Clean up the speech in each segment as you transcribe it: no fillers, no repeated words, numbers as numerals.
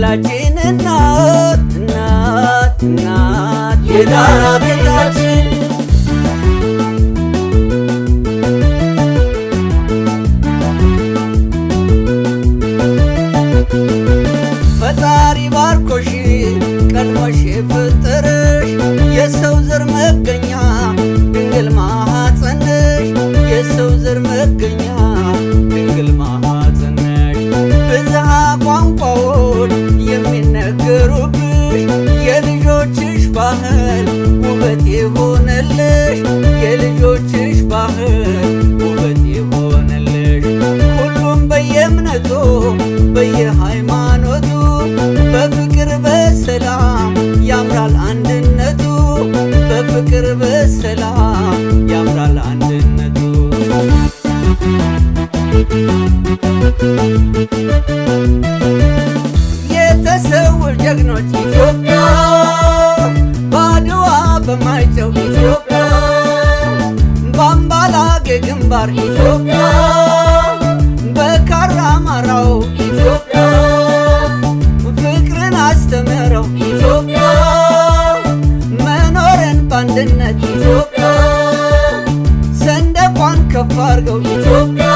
የሁላችን እናት እናት እናት የጋራ ቤታችን ፈጣሪ ባርኮሽ ቀድሞሽ ፍጥርሽ የሰው ዘር መገኛ ድንግል ማኅፀንሽ የሰው ዘር መገኛ ድንግል ማኅፀንሽ ብዝሃ ቋንቋዎች የሚነገሩብሽ የልጆችሽ ባህል ውበት የሆነልሽ የልጆችሽ ባህል ውበት የሆነልሽ ሁሉም በየእምነቱ በየሃይማኖቱ በፍቅር በሰላም ያምራል አንድነቱ በፍቅር በሰላም ያምራል አንድነቱ የተሰዉ ጀግኖች ኢትዮጵያ በአድዋ በማይጨው ኢትዮጵያ በአምባላጌ ግንባር ኢትዮጵያ በካራማራው ኢትዮጵያ ፍቅርን አስተምረው ኢትዮጵያ መኖርን በአንድነት ኢትዮጵያ ሰንደቋን ከፍ አድርገው ኢትዮጵያ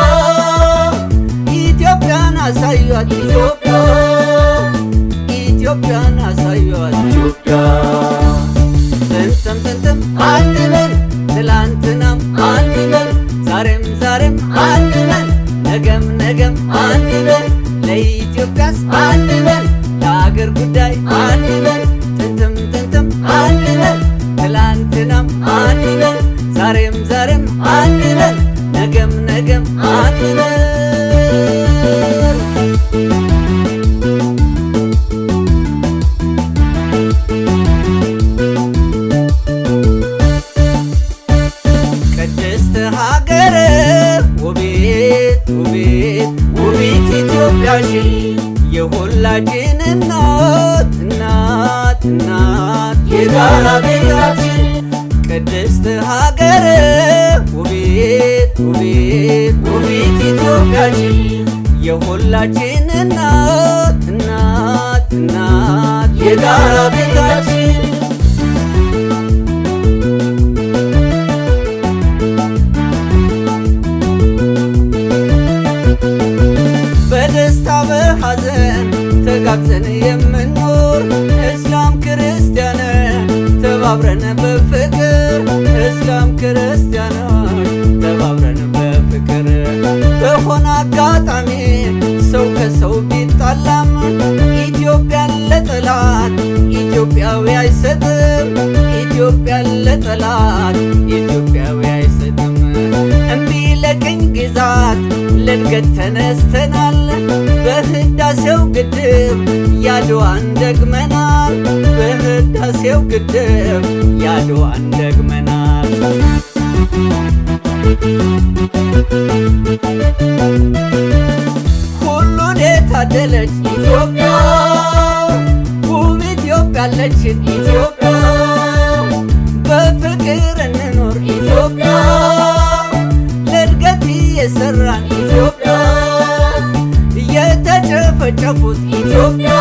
ኢትዮጵያን አሳዩአት ኢትዮጵያ ኢትዮጵያን አሳዩአት ኢትዮጵያ ጥንትም አንድ ነን ትላንትናም አንድ ነን ዛሬም አንድ ነን ነገም አንድ ነን ለኢትዮጵያስ አንድ ነን ለአገር ጉዳይ አንድ ነን ጥንትም አንድ ነን ትላንትናም አንድ ነን ዛሬም አንድ ነን ነገም አንድ ነን ቅድስት ሀገር ውቢት ኢትዮጵያሽ የሁላችን እናት እናት እናት የጋራ ቤታችን ቅድስት ሀገር ውቢት ኢትዮጵያሽ የሁላችን እናት እናት እናት የጋራ ቤታችን በደስታ በሐዘን ተጋግዘን የምንኖር እስላም ክርስቲያን ተባብረን በፍቅር እስላም ክርስቲያኖች ተባብረን በፍቅር በሆነ አጋጣሚ ሰው ከሰው ቢጣላም ኢትዮጵያን ለጠላት ኢትዮጵያዊ አይሰጥም ኢትዮጵያን ለጠላት ኢትዮጵያዊ አይሰጥም እምቢ ለቅኝ ግዛት ለእድገት ተነስተናል በህዳሴው ግድብ ያድዋን ደግመናል በህዳሴው ግድብ ያድዋን ደግመናል ሁሉን የታደለች ኢትዮጵያ ውብ ኢትዮጵያ አለችን ኢትዮጵያ በፍቅር እንኖር ኢትዮጵያ ለእድገት የሰራን ኢትዮጵያ የተጨፈጨፉት ኢትዮጵያ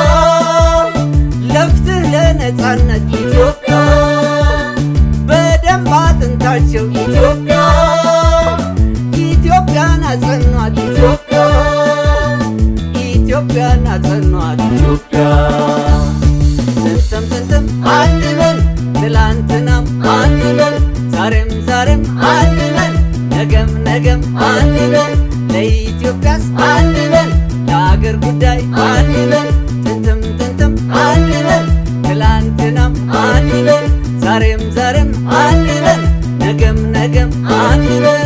ለፍትህ ለነጻነት ኢትዮጵያ በደም አጥንታቸው ኢትዮጵያ ኢትዮጵያን አጸኗት ኢትዮጵያ ኢትዮጵያን አጸኗት ኢትዮጵያ ጥንትም አንድ ነን ትላንትናም አንድ ነን ዛሬም አንድ ነን ነገም አንድ ነን ለኢትዮጵያስ አንድ ነን ለአገር ጉዳይ አንድ ነን ጥንትም አንድ ነን ትላንትናም አንድ ነን ዛሬም አንድ ነን ነገም አንድ ነን